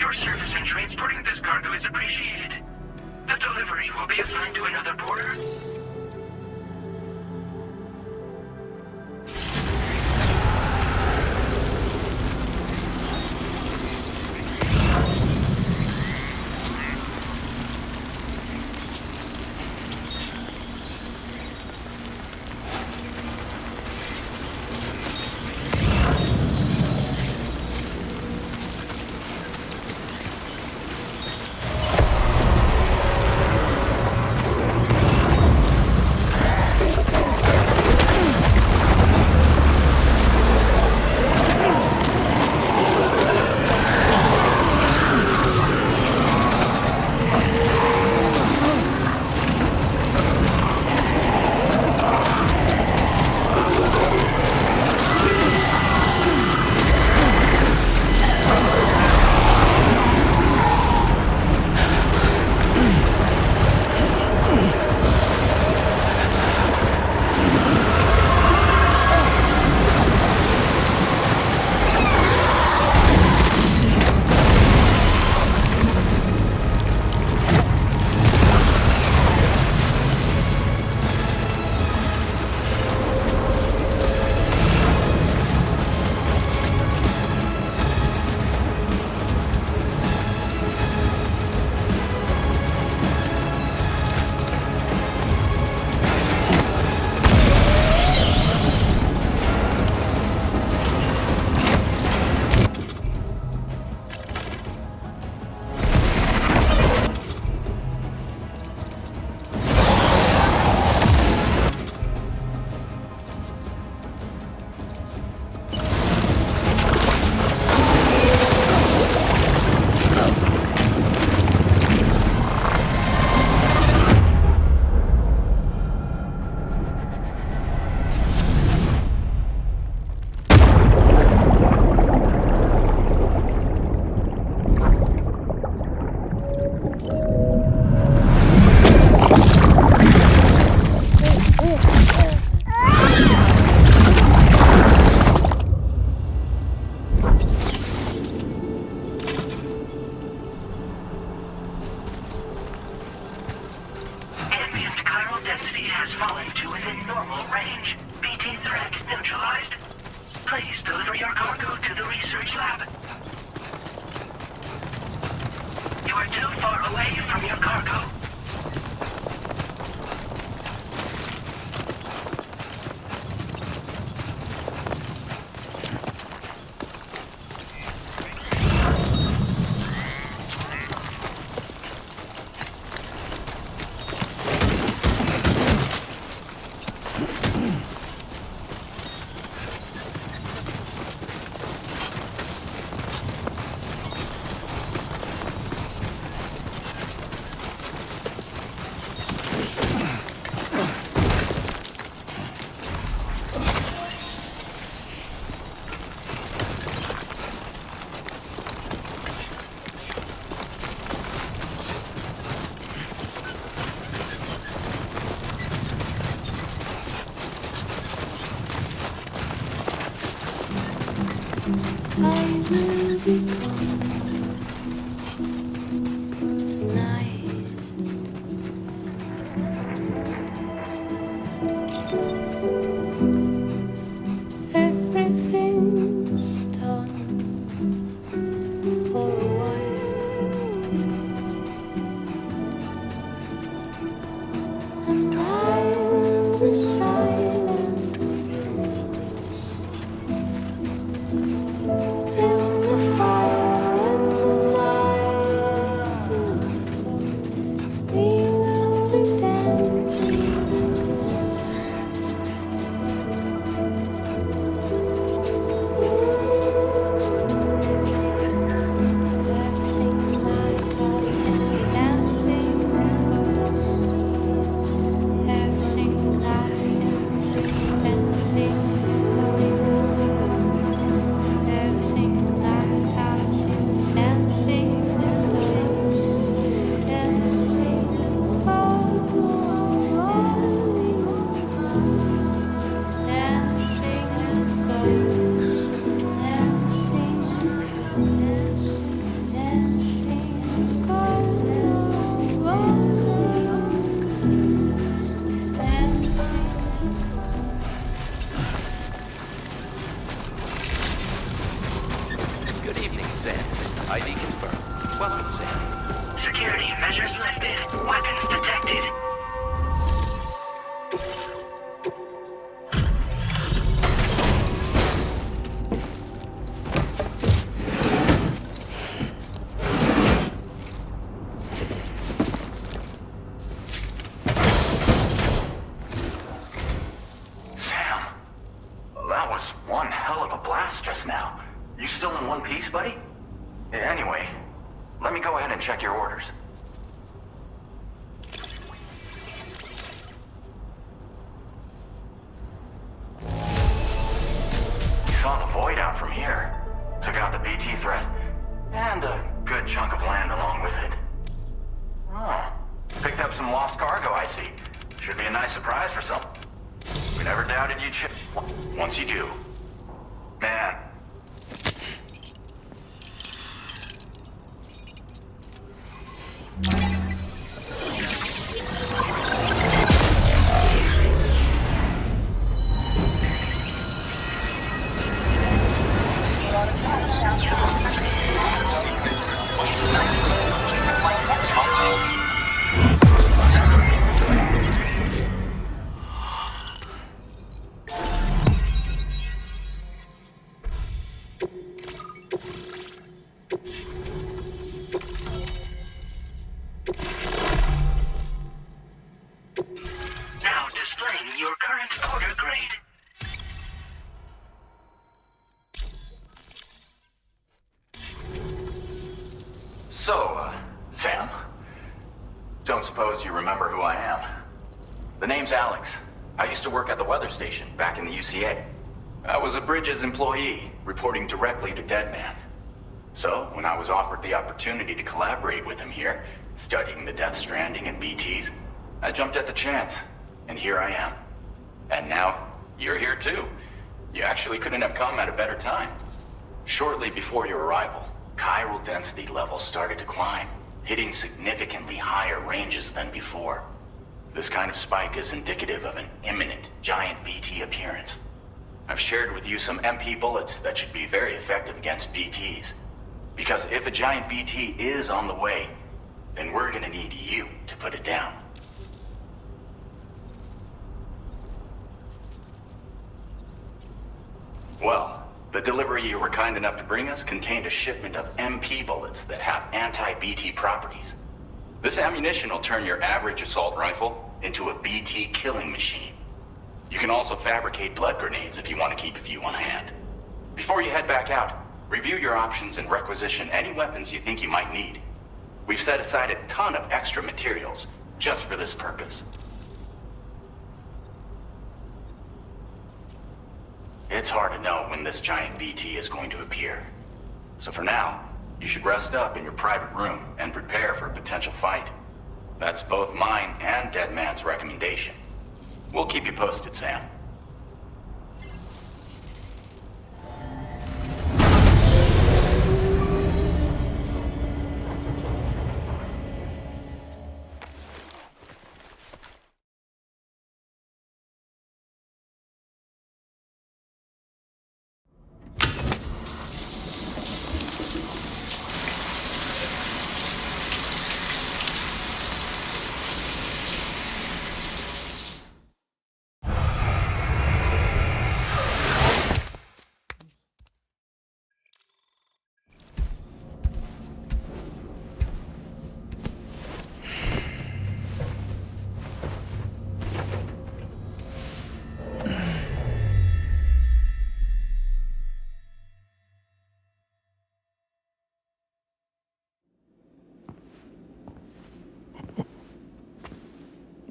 Your service in transporting this cargo is appreciated. The delivery will be assigned to another porter. Good evening, Sin. ID confirmed. Welcome, Sin. Security measures lifted. Weapons detected. Check your orders. Saw the void out from here. Took out the BT threat. And a good chunk of land along with it. Oh. Picked up some lost cargo, I see. Should be a nice surprise for some. We never doubted you'd ship. Once you do. Man. Sam, don't suppose you remember who I am? The name's Alex. I used to work at the weather station back in the UCA. I was a Bridges employee, reporting directly to Deadman. So, when I was offered the opportunity to collaborate with him here, studying the Death Stranding and BTs, I jumped at the chance, and here I am. And now, you're here too. You actually couldn't have come at a better time. Shortly before your arrival, chiral density levels started to climb, hitting significantly higher ranges than before. This kind of spike is indicative of an imminent giant BT appearance. I've shared with you some MP bullets that should be very effective against BTs. Because if a giant BT is on the way, then we're gonna need you to put it down. Well, the delivery you were kind enough to bring us contained a shipment of MP bullets that have anti-BT properties. This ammunition will turn your average assault rifle into a BT killing machine. You can also fabricate blood grenades if you want to keep a few on hand. Before you head back out, review your options and requisition any weapons you think you might need. We've set aside a ton of extra materials just for this purpose. It's hard to know when this giant BT is going to appear. So for now, you should rest up in your private room and prepare for a potential fight. That's both mine and Deadman's recommendation. We'll keep you posted, Sam.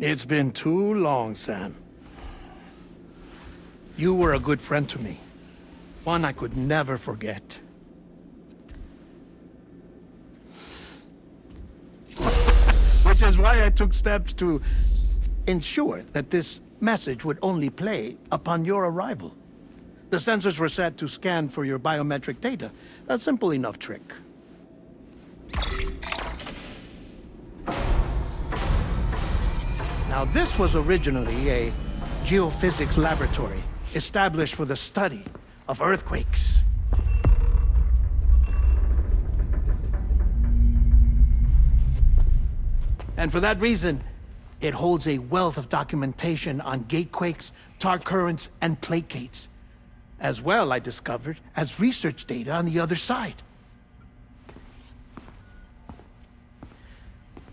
It's been too long, Sam. You were a good friend to me. One I could never forget. Which is why I took steps to ensure that this message would only play upon your arrival. The sensors were set to scan for your biometric data. A simple enough trick. Now, this was originally a geophysics laboratory established for the study of earthquakes. And for that reason, it holds a wealth of documentation on gatequakes, tar currents, and plate gates. As well, I discovered, as research data on the other side.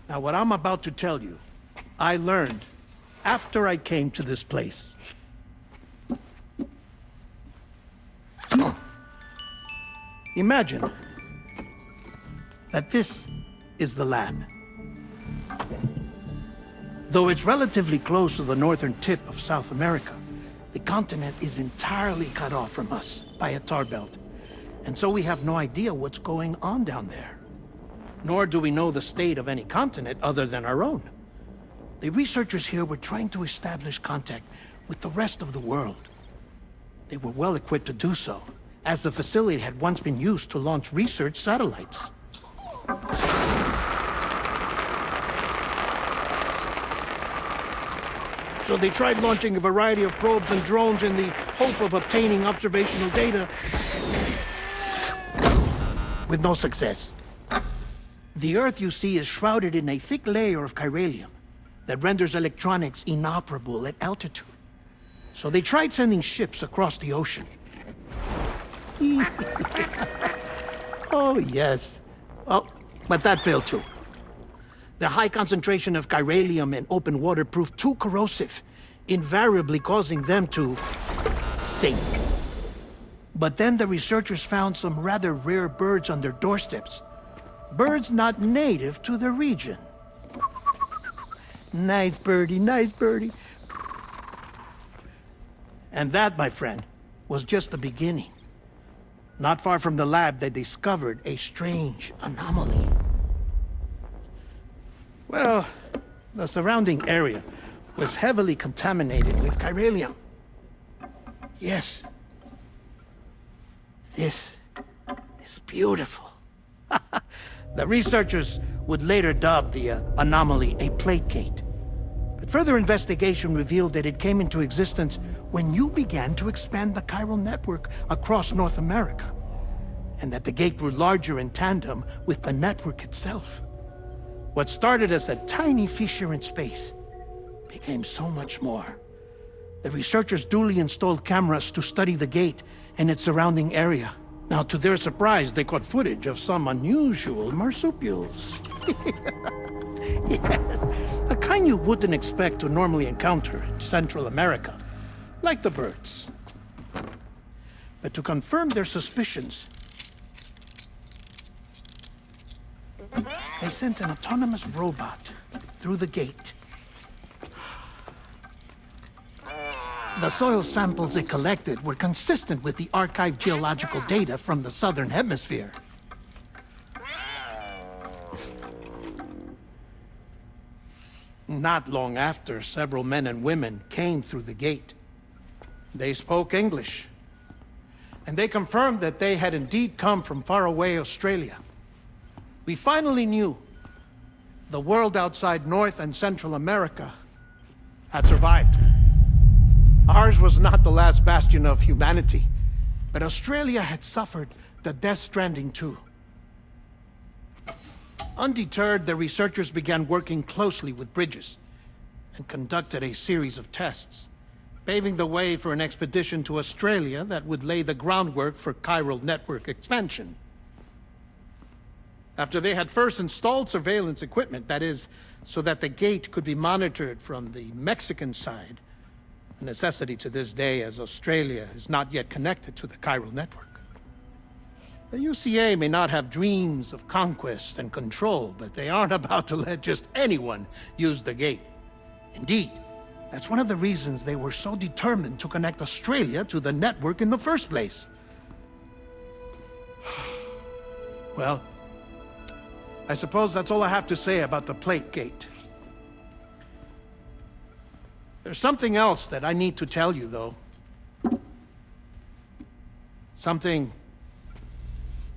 Now, what I'm about to tell you, I learned after I came to this place. Imagine that this is the lab. Though it's relatively close to the northern tip of South America, the continent is entirely cut off from us by a tar belt. And so we have no idea what's going on down there. Nor do we know the state of any continent other than our own. The researchers here were trying to establish contact with the rest of the world. They were well equipped to do so, as the facility had once been used to launch research satellites. So they tried launching a variety of probes and drones in the hope of obtaining observational data, with no success. The Earth, you see, is shrouded in a thick layer of chiralium that renders electronics inoperable at altitude. So they tried sending ships across the ocean. Oh, yes. Oh, but that failed too. The high concentration of chiralium in open water proved too corrosive, invariably causing them to sink. But then the researchers found some rather rare birds on their doorsteps. Birds not native to the region. Nice birdie, nice birdie. And that, my friend, was just the beginning. Not far from the lab, they discovered a strange anomaly. Well, the surrounding area was heavily contaminated with chiralium. Yes. This is beautiful. The researchers would later dub the anomaly a plate gate. But further investigation revealed that it came into existence when you began to expand the chiral network across North America, and that the gate grew larger in tandem with the network itself. What started as a tiny fissure in space became so much more. The researchers duly installed cameras to study the gate and its surrounding area. Now, to their surprise, they caught footage of some unusual marsupials. Yes, a kind you wouldn't expect to normally encounter in Central America, like the birds. But to confirm their suspicions, they sent an autonomous robot through the gate. The soil samples it collected were consistent with the archived geological data from the southern hemisphere. Not long after, several men and women came through the gate. They spoke English, and they confirmed that they had indeed come from faraway Australia. We finally knew the world outside North and Central America had survived. Ours was not the last bastion of humanity, but Australia had suffered the Death Stranding too. Undeterred, the researchers began working closely with Bridges and conducted a series of tests, paving the way for an expedition to Australia that would lay the groundwork for chiral network expansion. After they had first installed surveillance equipment, that is, so that the gate could be monitored from the Mexican side, a necessity to this day as Australia is not yet connected to the chiral network. The UCA may not have dreams of conquest and control, but they aren't about to let just anyone use the gate. Indeed, that's one of the reasons they were so determined to connect Australia to the network in the first place. Well, I suppose that's all I have to say about the plate gate. There's something else that I need to tell you, though. Something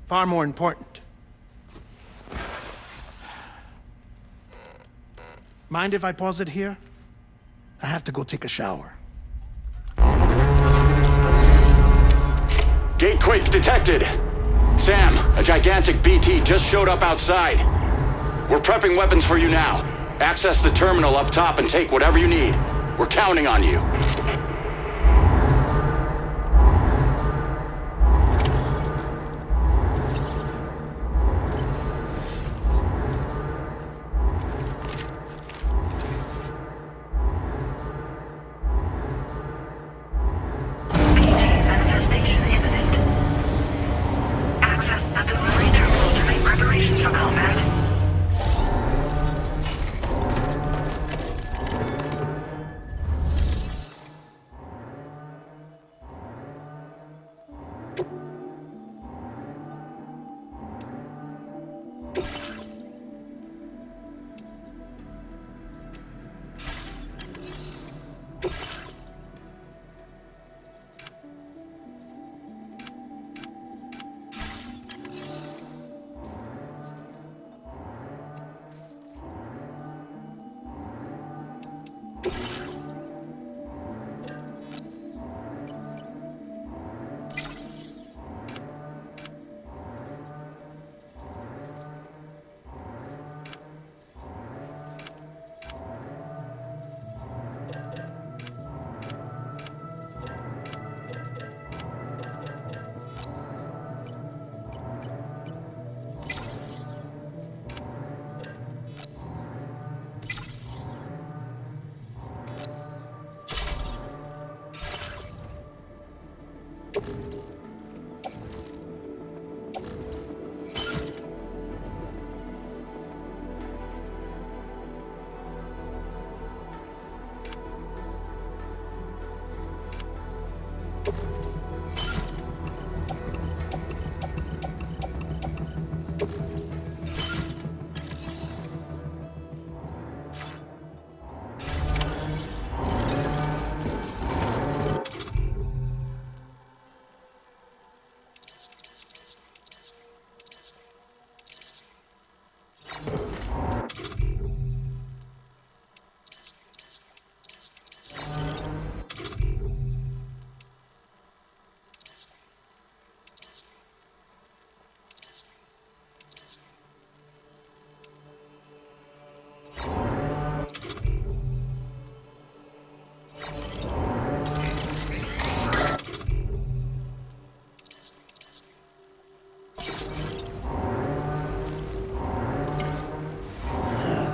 far more important. Mind if I pause it here? I have to go take a shower. Gate quake detected. Sam, a gigantic BT just showed up outside. We're prepping weapons for you now. Access the terminal up top and take whatever you need. We're counting on you. Manifestation imminent. Access the delivery terminal to make preparations for combat.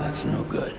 That's no good.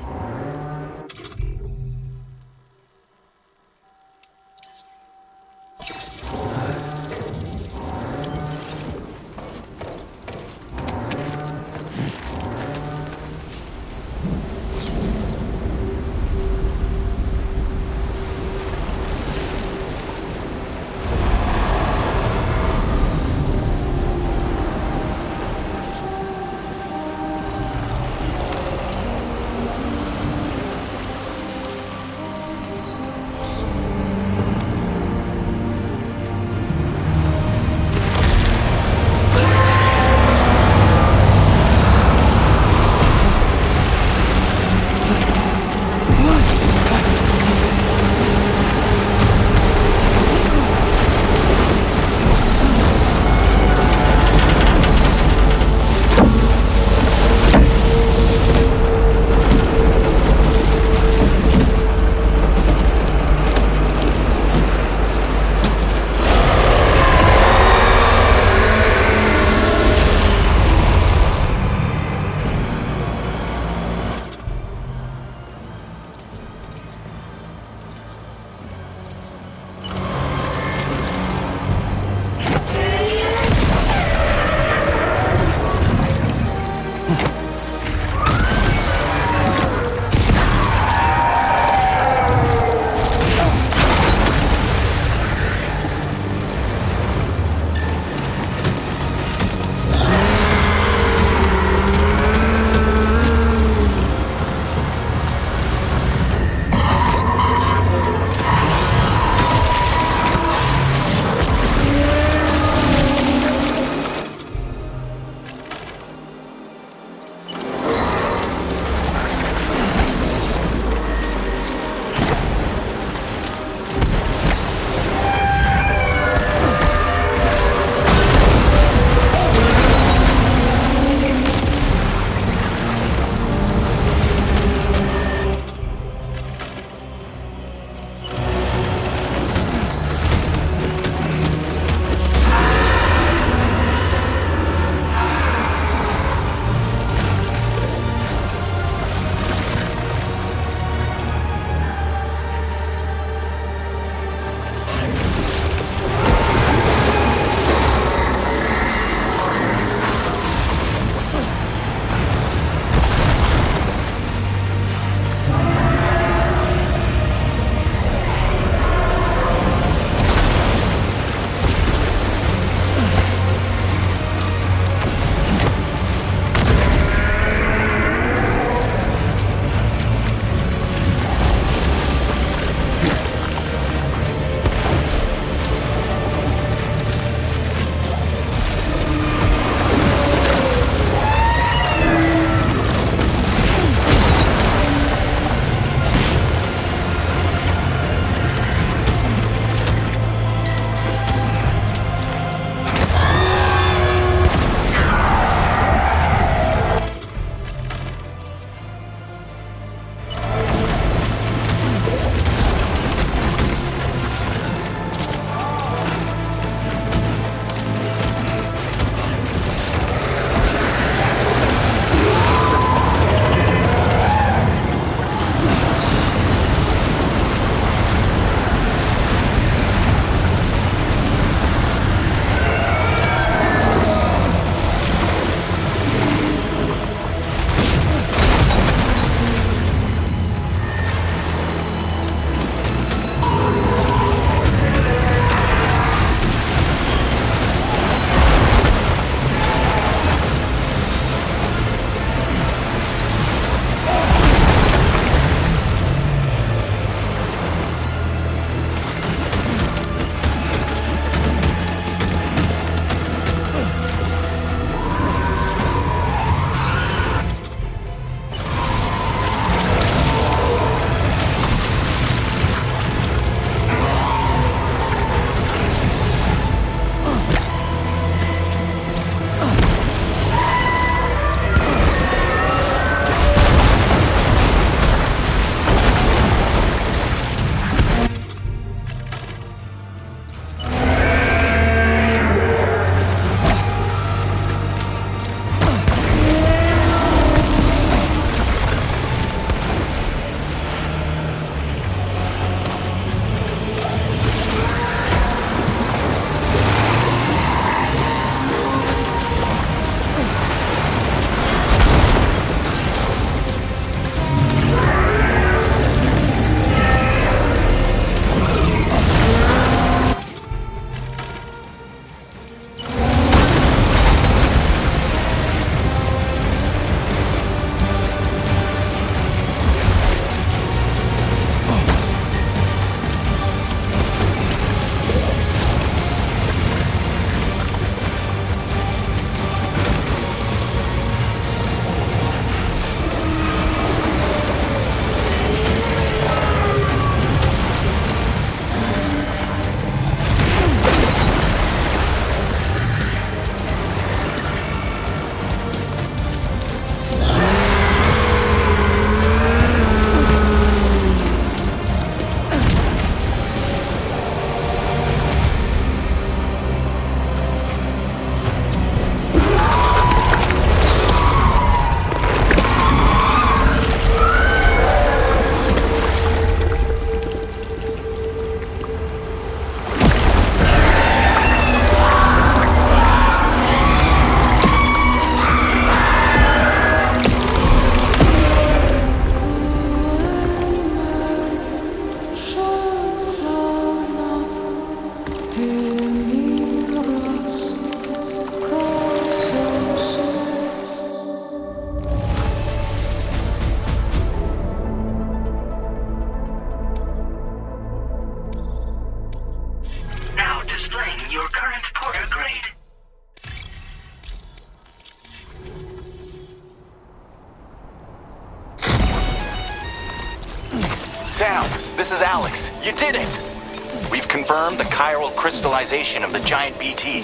Sam, this is Alex. You did it! We've confirmed the chiral crystallization of the giant BT.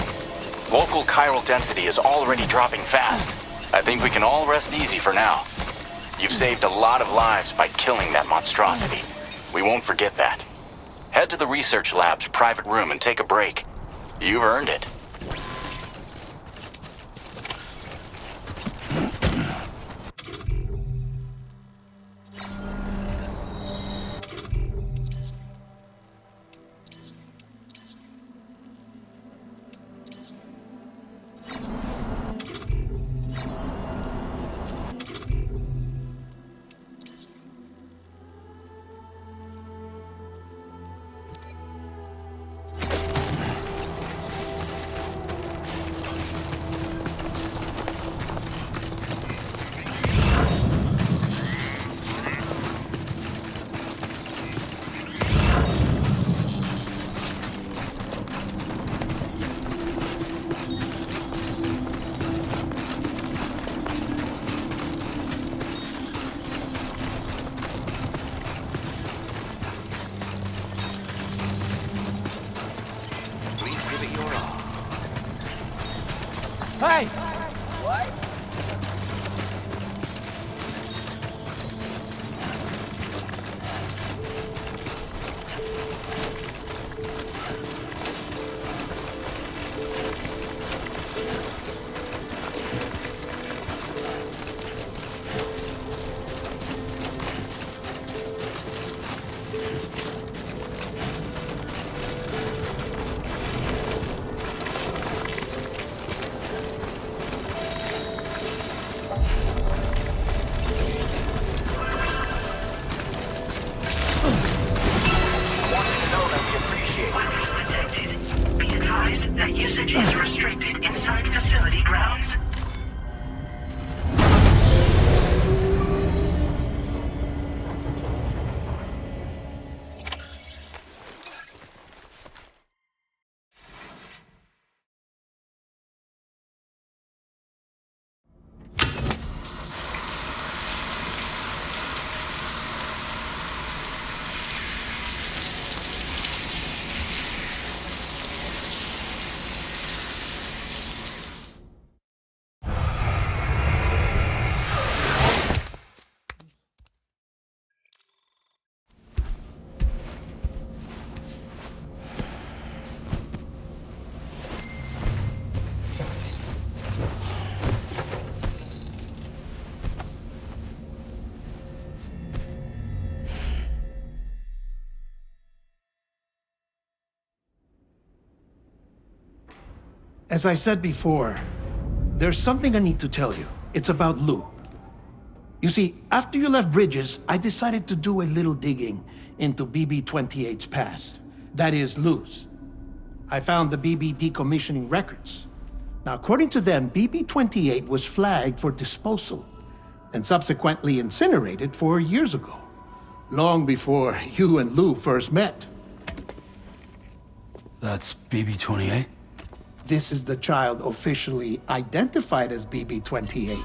Local chiral density is already dropping fast. I think we can all rest easy for now. You've saved a lot of lives by killing that monstrosity. We won't forget that. Head to the research lab's private room and take a break. You've earned it. Hey! Usage is restricted inside facility grounds. As I said before, there's something I need to tell you. It's about Lou. You see, after you left Bridges, I decided to do a little digging into BB-28's past. That is, Lou's. I found the BB decommissioning records. Now, according to them, BB-28 was flagged for disposal and subsequently incinerated 4 years ago, long before you and Lou first met. That's BB-28? This is the child officially identified as BB-28.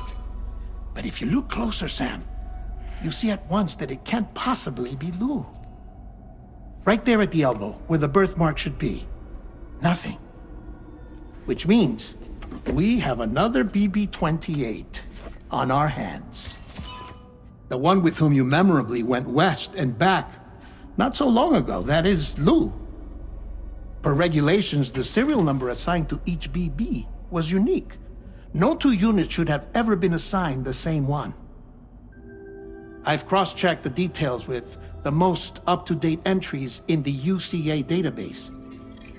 But if you look closer, Sam, you see at once that it can't possibly be Lou. Right there at the elbow, where the birthmark should be. Nothing. Which means we have another BB-28 on our hands. The one with whom you memorably went west and back not so long ago, that is Lou. Per regulations, the serial number assigned to each BB was unique. No two units should have ever been assigned the same one. I've cross-checked the details with the most up-to-date entries in the UCA database.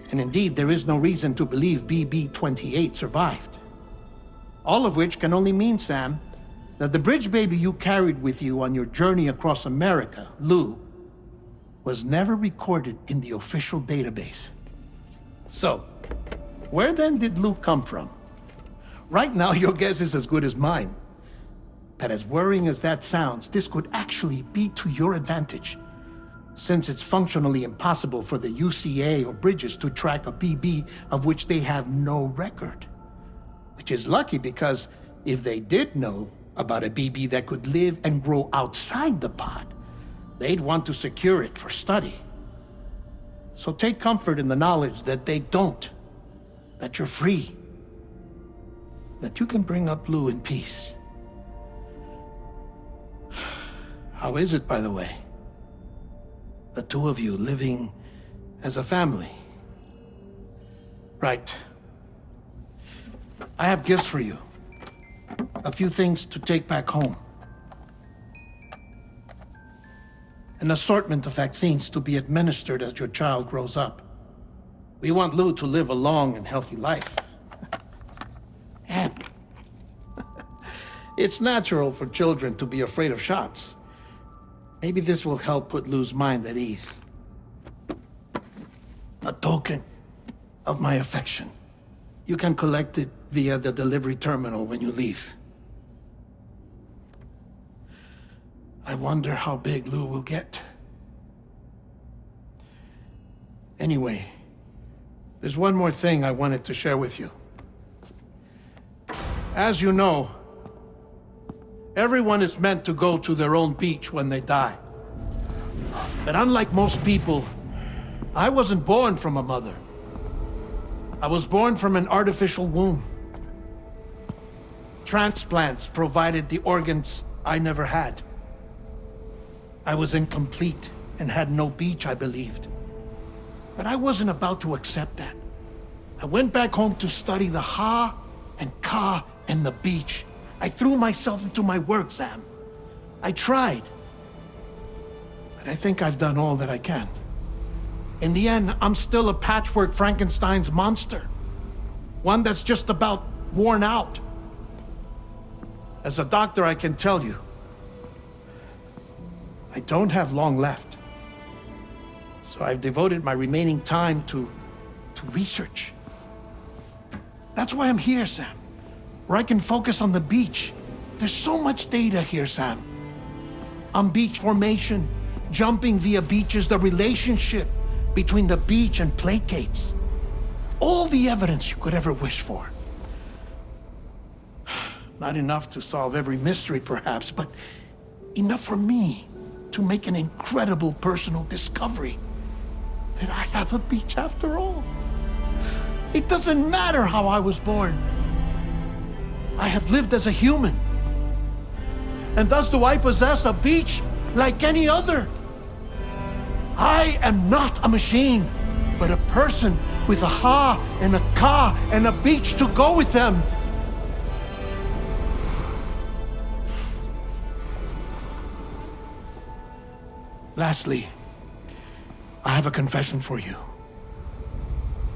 And indeed, there is no reason to believe BB-28 survived. All of which can only mean, Sam, that the bridge baby you carried with you on your journey across America, Lou, was never recorded in the official database. So, where then did Lou come from? Right now, your guess is as good as mine. But as worrying as that sounds, this could actually be to your advantage, since it's functionally impossible for the UCA or Bridges to track a BB of which they have no record. Which is lucky because if they did know about a BB that could live and grow outside the pod, they'd want to secure it for study. So take comfort in the knowledge that they don't, that you're free, that you can bring up Lou in peace. How is it, by the way? The two of you living as a family? Right. I have gifts for you. A few things to take back home. An assortment of vaccines to be administered as your child grows up. We want Lou to live a long and healthy life. And it's natural for children to be afraid of shots. Maybe this will help put Lou's mind at ease. A token of my affection. You can collect it via the delivery terminal when you leave. I wonder how big Lou will get. Anyway, there's one more thing I wanted to share with you. As you know, everyone is meant to go to their own beach when they die. But unlike most people, I wasn't born from a mother. I was born from an artificial womb. Transplants provided the organs I never had. I was incomplete and had no beach, I believed. But I wasn't about to accept that. I went back home to study the ha and ka and the beach. I threw myself into my work, Sam. I tried. But I think I've done all that I can. In the end, I'm still a patchwork Frankenstein's monster. One that's just about worn out. As a doctor, I can tell you, I don't have long left. So I've devoted my remaining time to research. That's why I'm here, Sam. Where I can focus on the beach. There's so much data here, Sam. On beach formation, jumping via beaches, the relationship between the beach and plate gates. All the evidence you could ever wish for. Not enough to solve every mystery, perhaps, but enough for me to make an incredible personal discovery that I have a beach after all. It doesn't matter how I was born. I have lived as a human. And thus do I possess a beach like any other. I am not a machine, but a person with a ha and a ka and a beach to go with them. Lastly, I have a confession for you,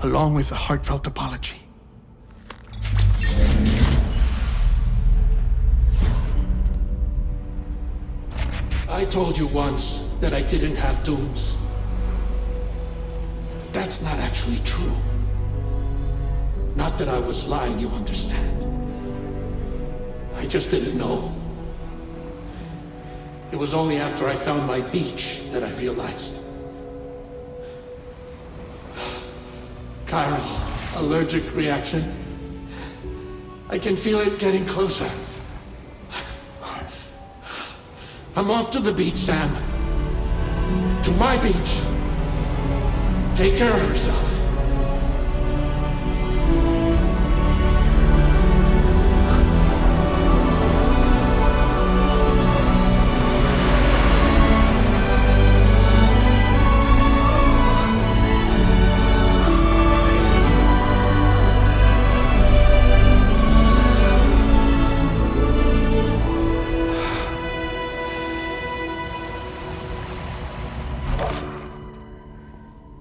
along with a heartfelt apology. I told you once that I didn't have dooms. But that's not actually true. Not that I was lying, you understand. I just didn't know. It was only after I found my beach that I realized. Chiral allergic reaction. I can feel it getting closer. I'm off to the beach, Sam. To my beach. Take care of yourself.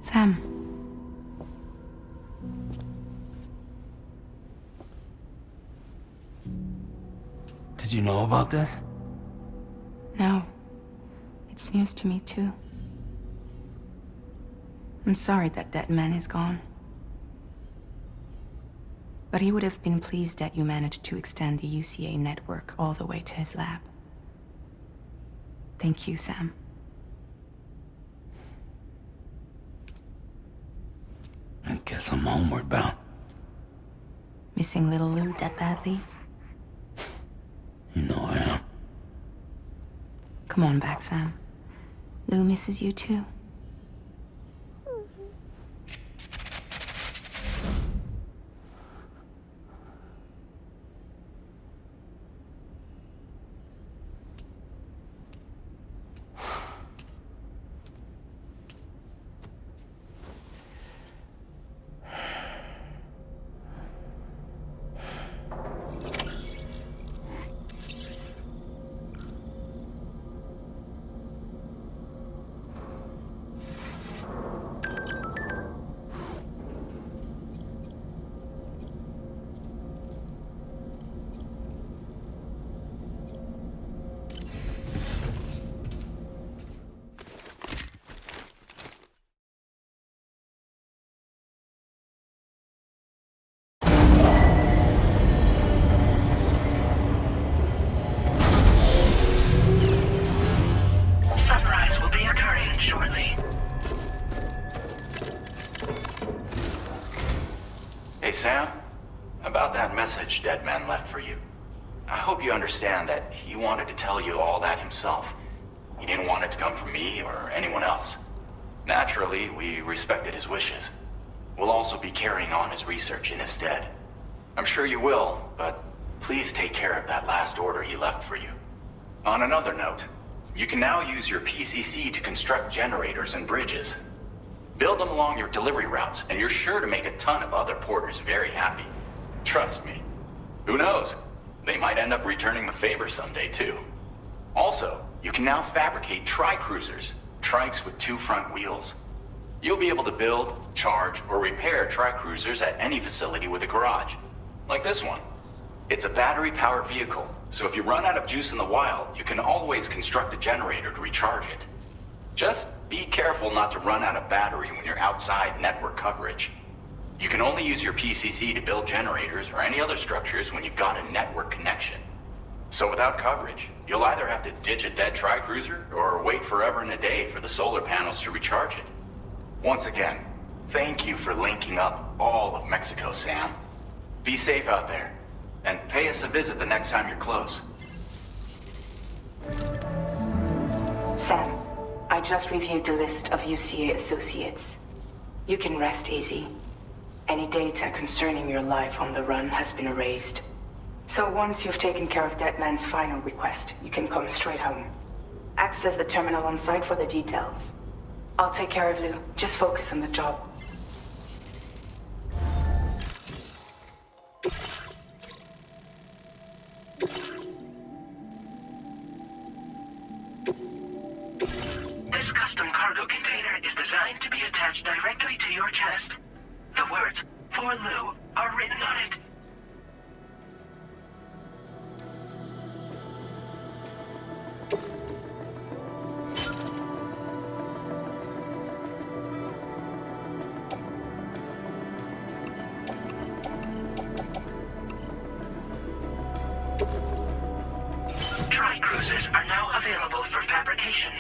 Sam. Did you know about this? No. It's news to me, too. I'm sorry that that man is gone. But he would have been pleased that you managed to extend the UCA network all the way to his lab. Thank you, Sam. I guess I'm homeward bound. Missing little Lou that badly? You know I am. Come on back, Sam. Lou misses you too. Sunrise will be occurring shortly. Hey, Sam. About that message Deadman left for you. I hope you understand that he wanted to tell you all that himself. He didn't want it to come from me or anyone else. Naturally, we respected his wishes. We'll also be carrying on his research in his stead. I'm sure you will, but please take care of that last order he left for you. On another note, you can now use your PCC to construct generators and bridges. Build them along your delivery routes, and you're sure to make a ton of other porters very happy. Trust me. Who knows? They might end up returning the favor someday, too. Also, you can now fabricate tri-cruisers, trikes with 2 front wheels. You'll be able to build, charge, or repair tri-cruisers at any facility with a garage. Like this one. It's a battery-powered vehicle, so if you run out of juice in the wild, you can always construct a generator to recharge it. Just be careful not to run out of battery when you're outside network coverage. You can only use your PCC to build generators or any other structures when you've got a network connection. So without coverage, you'll either have to ditch a dead tri-cruiser or wait forever and a day for the solar panels to recharge it. Once again, thank you for linking up all of Mexico, Sam. Be safe out there, and pay us a visit the next time you're close. Sam, I just reviewed the list of UCA associates. You can rest easy. Any data concerning your life on the run has been erased. So once you've taken care of Deadman's final request, you can come straight home. Access the terminal on site for the details. I'll take care of Lou. Just focus on the job. This custom cargo container is designed to be attached directly to your chest. The words, "For Lou," are written on it. Tri-cruisers are now available for fabrication.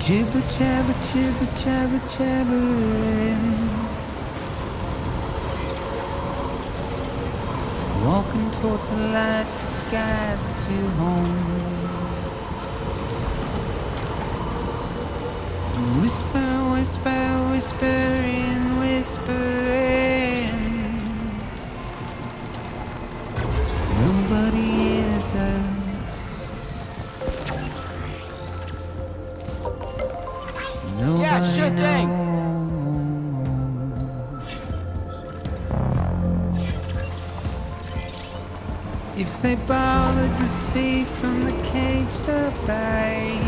Jibber jabber, jibber jabber, jabbering. Walking towards the light that guides you home. Whisper, whisper, whispering, whispering. Nobody hears us. Nobody sure thing. knows. If they bothered to see from the cage to bay,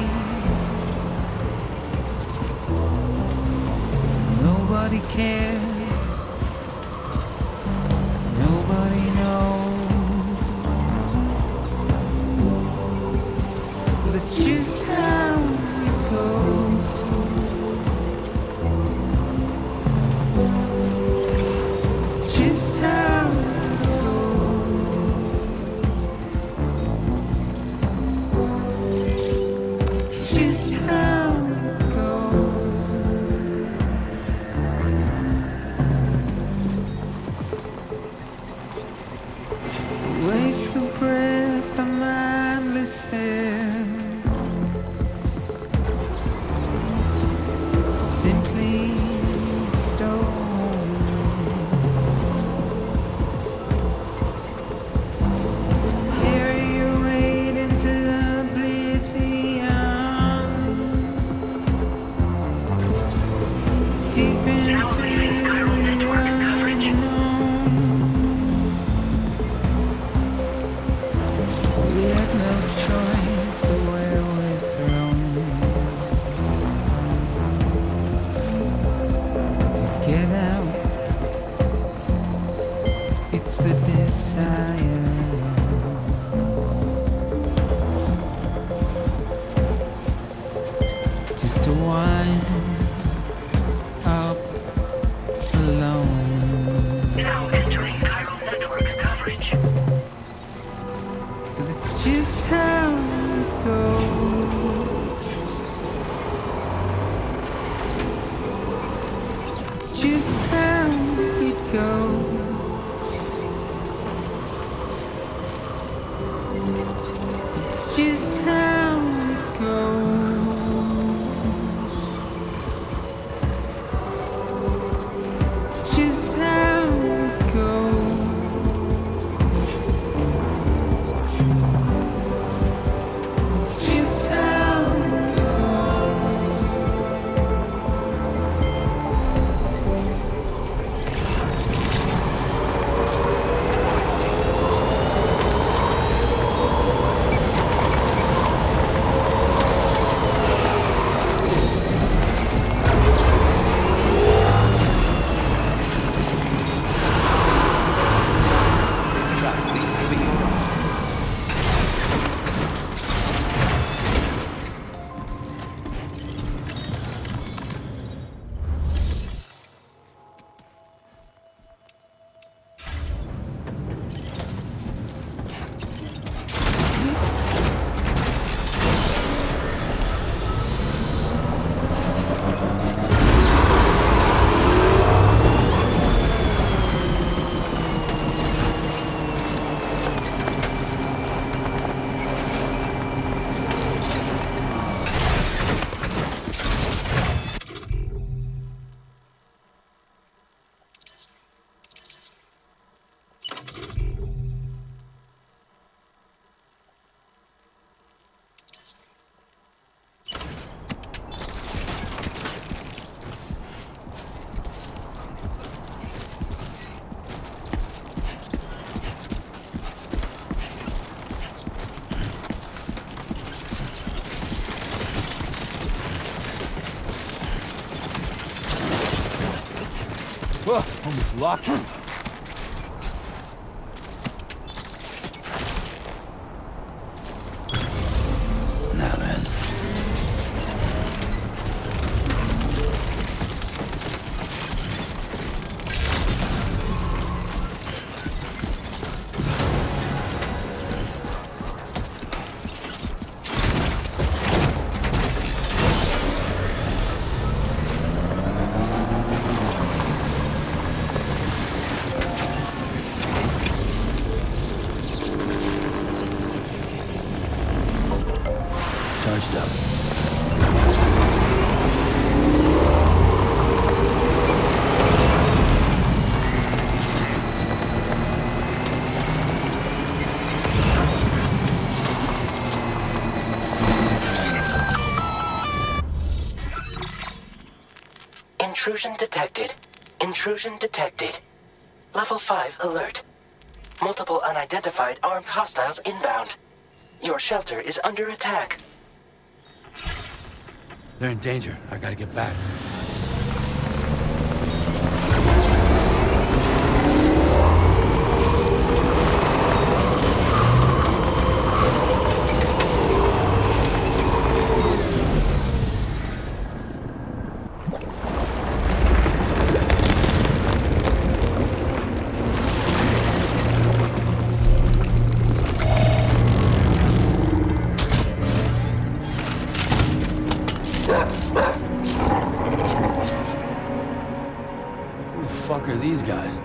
nobody cares. Nobody knows. That's just how it goes. It's just how it goes. It's just how it goes. Waste of breath, a mindless stare. Simply stone. To carry your weight into oblivion. Deep into we had no choice to where we're thrown. To get out, it's the desire. Just to wind up alone. Now entering chiral network coverage. But it's just how it goes. It's just how it goes. It's just how it goes. It's just how it goes. It's just how it Whoa, almost locked. Now then. Intrusion detected. Intrusion detected. Level 5 alert. Multiple unidentified armed hostiles inbound. Your shelter is under attack. They're in danger. I gotta get back. These guys.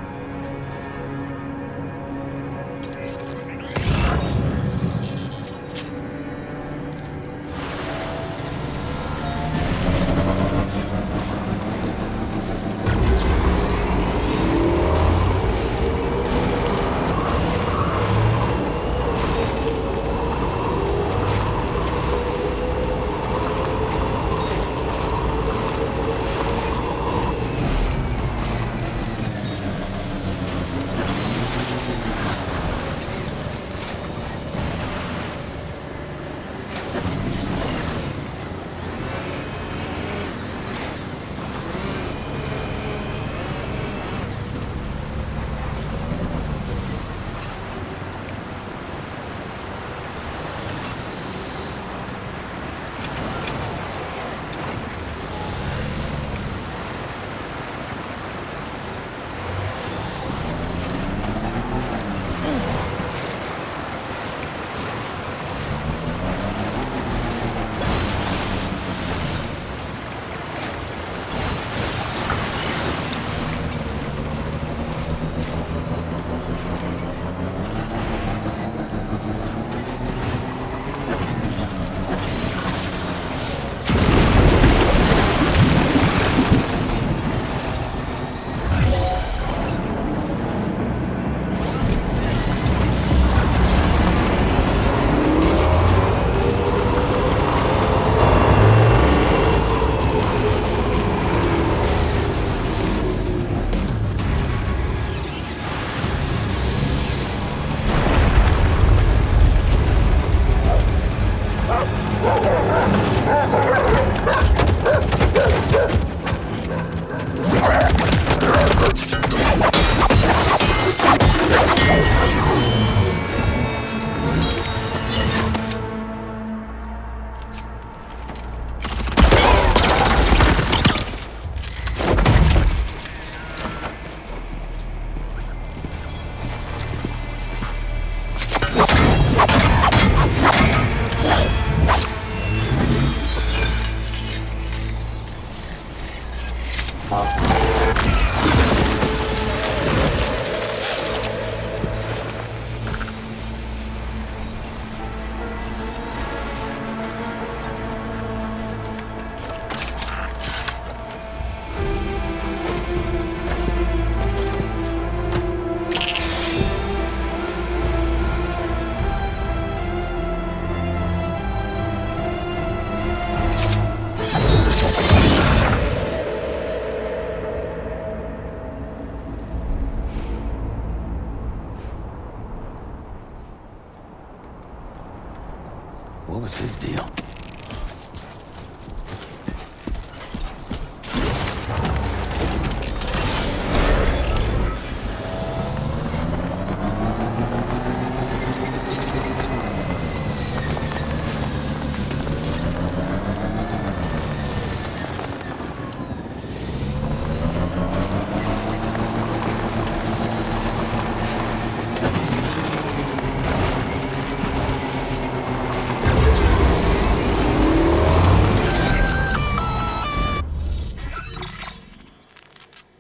What was his deal?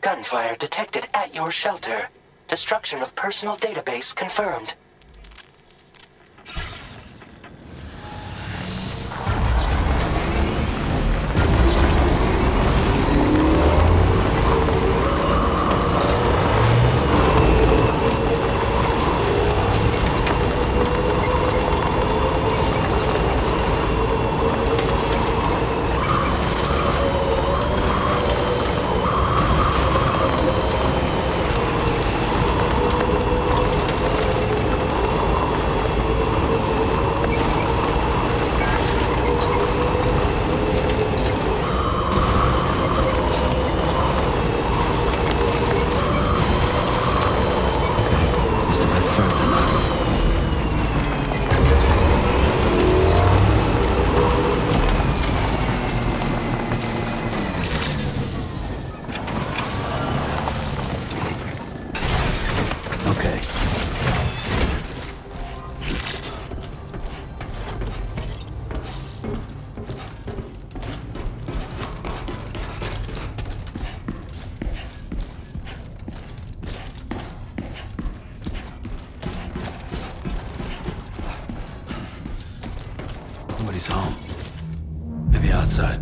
Gunfire detected at your shelter. Destruction of personal database confirmed. Nobody's home. Maybe outside.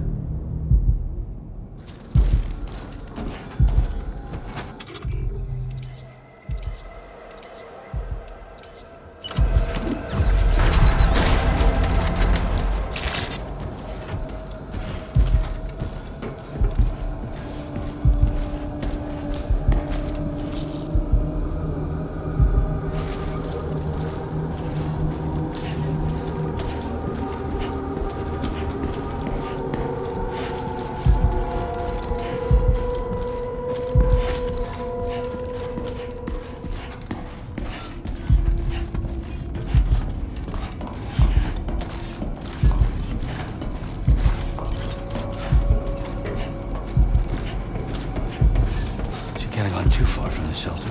Can't have gone too far from the shelter.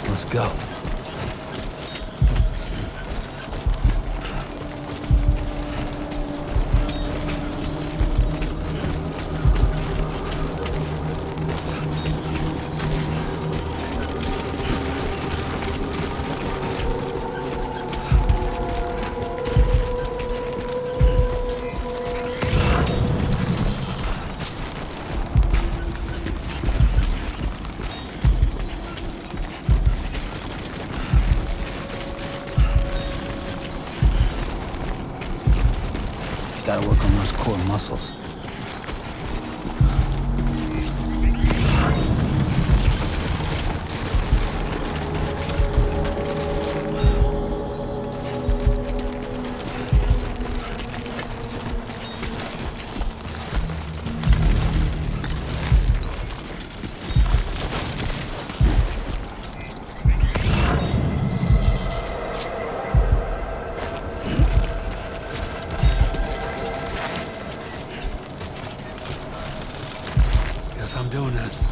Let's go. Gotta work on those core muscles. I'm doing this.